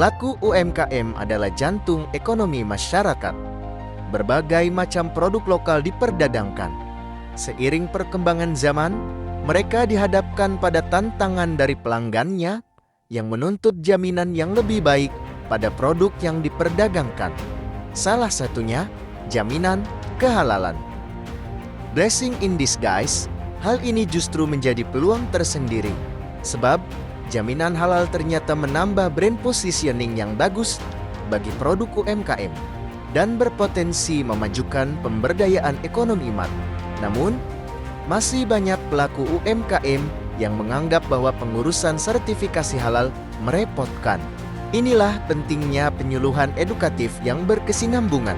Pelaku UMKM adalah jantung ekonomi masyarakat. Berbagai macam produk lokal diperdagangkan. Seiring perkembangan zaman, mereka dihadapkan pada tantangan dari pelanggannya yang menuntut jaminan yang lebih baik pada produk yang diperdagangkan. Salah satunya, jaminan kehalalan. Blessing in disguise, hal ini justru menjadi peluang tersendiri. Sebab, jaminan halal ternyata menambah brand positioning yang bagus bagi produk UMKM dan berpotensi memajukan pemberdayaan ekonomi umat. Namun, masih banyak pelaku UMKM yang menganggap bahwa pengurusan sertifikasi halal merepotkan. Inilah pentingnya penyuluhan edukatif yang berkesinambungan.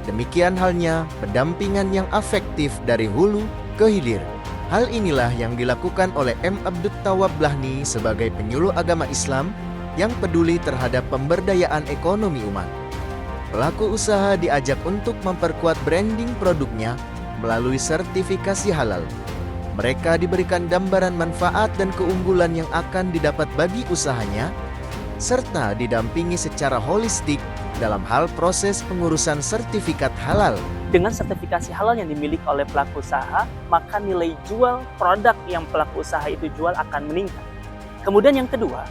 Demikian halnya pendampingan yang efektif dari hulu ke hilir. Hal inilah yang dilakukan oleh M. Abdul Tawwab Blahni sebagai penyuluh agama Islam yang peduli terhadap pemberdayaan ekonomi umat. Pelaku usaha diajak untuk memperkuat branding produknya melalui sertifikasi halal. Mereka diberikan gambaran manfaat dan keunggulan yang akan didapat bagi usahanya, serta didampingi secara holistik dalam hal proses pengurusan sertifikat halal. Dengan sertifikasi halal yang dimiliki oleh pelaku usaha, maka nilai jual produk yang pelaku usaha itu jual akan meningkat. Kemudian yang kedua,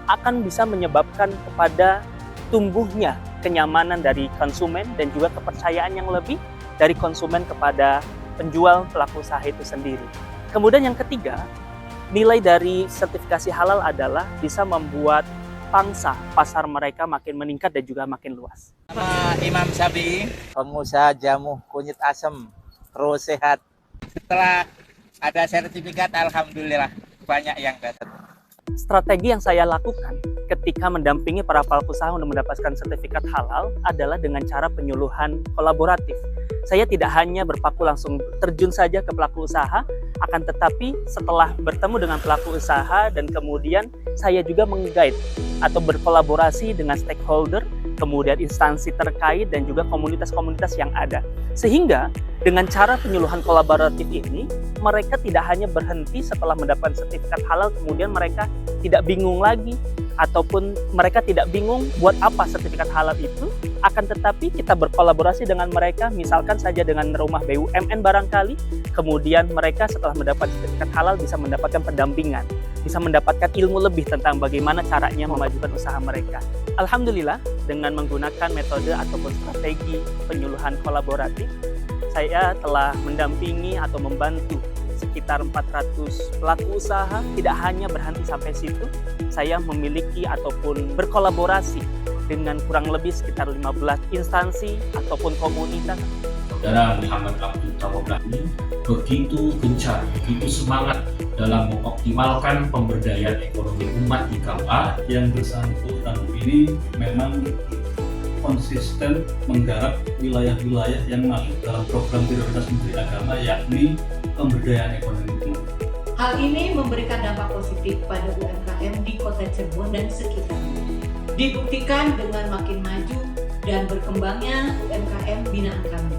akan bisa menyebabkan kepada tumbuhnya kenyamanan dari konsumen dan juga kepercayaan yang lebih dari konsumen kepada penjual pelaku usaha itu sendiri. Kemudian yang ketiga, nilai dari sertifikasi halal adalah bisa membuat pangsa pasar mereka makin meningkat dan juga makin luas. Nama Imam Syafi'i, pengusaha jamu kunyit asem, terus sehat. Setelah ada sertifikat, alhamdulillah banyak yang datang. Strategi yang saya lakukan ketika mendampingi para pelaku usaha untuk mendapatkan sertifikat halal adalah dengan cara penyuluhan kolaboratif. Saya tidak hanya berpaku langsung terjun saja ke pelaku usaha, akan tetapi setelah bertemu dengan pelaku usaha dan kemudian saya juga meng-guide atau berkolaborasi dengan stakeholder, kemudian instansi terkait dan juga komunitas-komunitas yang ada. Sehingga dengan cara penyuluhan kolaboratif ini, mereka tidak hanya berhenti setelah mendapatkan sertifikat halal, kemudian mereka tidak bingung lagi, ataupun mereka tidak bingung buat apa sertifikat halal itu, akan tetapi kita berkolaborasi dengan mereka, misalkan saja dengan rumah BUMN barangkali, kemudian mereka setelah mendapat sertifikat halal bisa mendapatkan pendampingan, bisa mendapatkan ilmu lebih tentang bagaimana caranya memajukan usaha mereka. Alhamdulillah, dengan menggunakan metode ataupun strategi penyuluhan kolaboratif, saya telah mendampingi atau membantu sekitar 400 pelaku usaha. Tidak hanya berhenti sampai situ, saya memiliki ataupun berkolaborasi dengan kurang lebih sekitar 15 instansi ataupun komunitas. Saudara Muhammad Abdul Tawwab Blahni begitu gencar, begitu semangat dalam mengoptimalkan pemberdayaan ekonomi umat di KUA. Yang bersangkutan ini memang konsisten menggarap wilayah-wilayah yang masuk dalam program prioritas Menteri Agama, yakni pemberdayaan ekonomi umat. Hal ini memberikan dampak positif pada UMKM di Kota Cirebon dan sekitarnya. Dibuktikan dengan makin maju dan berkembangnya UMKM binaan kami.